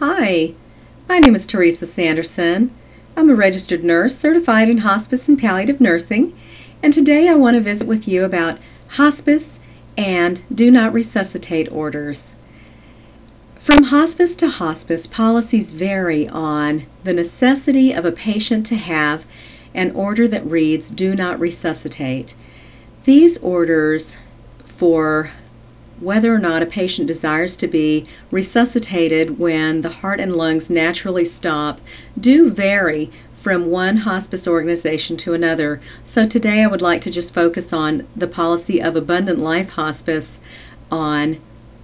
Hi, my name is Teresa Sanderson. I'm a registered nurse certified in hospice and palliative nursing, and today I want to visit with you about hospice and do not resuscitate orders. From hospice to hospice, policies vary on the necessity of a patient to have an order that reads do not resuscitate. These orders for whether or not a patient desires to be resuscitated when the heart and lungs naturally stop do vary from one hospice organization to another. So today I would like to just focus on the policy of Abundant Life Hospice on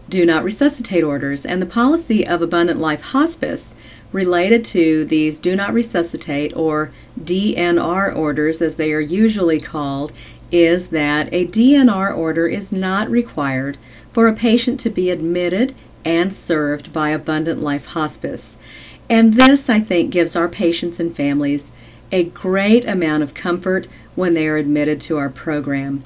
do not resuscitate orders. And the policy of Abundant Life Hospice related to these do not resuscitate or DNR orders, as they are usually called, is that a DNR order is not required for a patient to be admitted and served by Abundant Life Hospice. And this, I think, gives our patients and families a great amount of comfort when they are admitted to our program.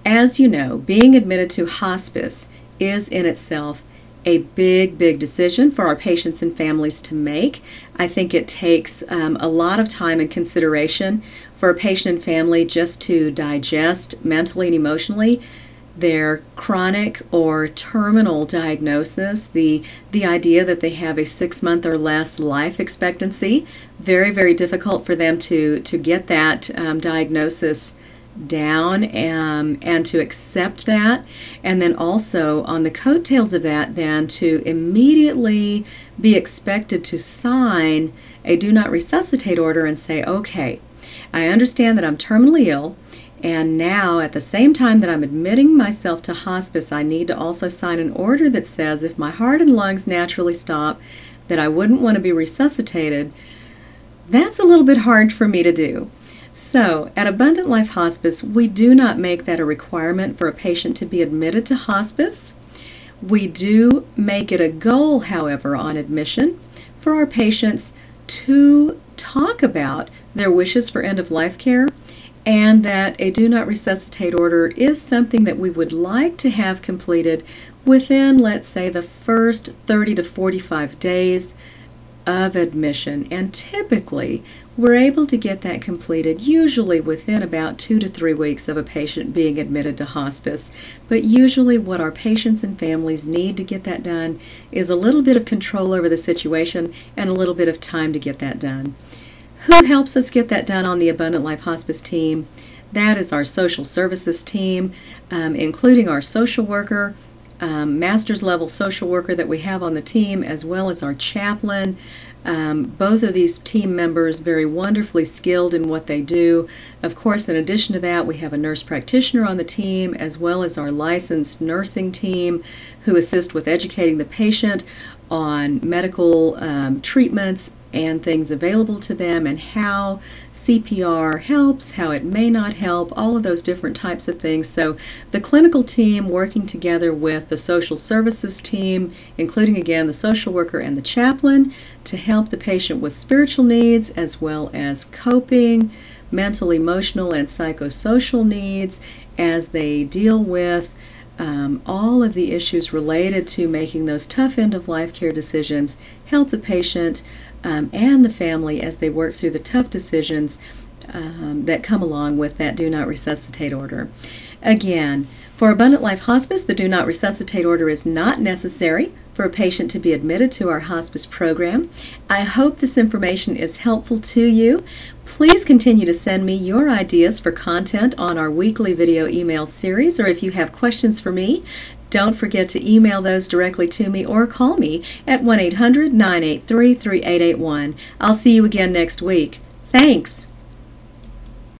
As you know, being admitted to hospice is in itself a big decision for our patients and families to make. I think it takes a lot of time and consideration for a patient and family just to digest mentally and emotionally their chronic or terminal diagnosis, the idea that they have a 6-month or less life expectancy. Very difficult for them to get that diagnosis down and to accept that, and then also on the coattails of that then to immediately be expected to sign a do not resuscitate order and say, okay, I understand that I'm terminally ill, and now at the same time that I'm admitting myself to hospice, I need to also sign an order that says if my heart and lungs naturally stop that I wouldn't want to be resuscitated. That's a little bit hard for me to do. So, at Abundant Life Hospice, we do not make that a requirement for a patient to be admitted to hospice. We do make it a goal, however, on admission for our patients to talk about their wishes for end-of-life care, and that a do not resuscitate order is something that we would like to have completed within, let's say, the first 30 to 45 days of admission. And typically we're able to get that completed usually within about 2 to 3 weeks of a patient being admitted to hospice. But usually what our patients and families need to get that done is a little bit of control over the situation and a little bit of time to get that done. Who helps us get that done on the Abundant Life Hospice team? That is our social services team, including our social worker, master's level social worker that we have on the team, as well as our chaplain. Both of these team members very wonderfully skilled in what they do. Of course, in addition to that, we have a nurse practitioner on the team, as well as our licensed nursing team who assist with educating the patient on medical treatments and things available to them, and how CPR helps, how it may not help, all of those different types of things. So the clinical team working together with the social services team, including again the social worker and the chaplain, to help the patient with spiritual needs as well as coping, mental, emotional, and psychosocial needs as they deal with all of the issues related to making those tough end-of-life care decisions, help the patient and the family as they work through the tough decisions that come along with that do not resuscitate order. Again, for Abundant Life Hospice, the do not resuscitate order is not necessary for a patient to be admitted to our hospice program. I hope this information is helpful to you. Please continue to send me your ideas for content on our weekly video email series, or if you have questions for me, don't forget to email those directly to me or call me at 1-800-983-3881. I'll see you again next week. Thanks.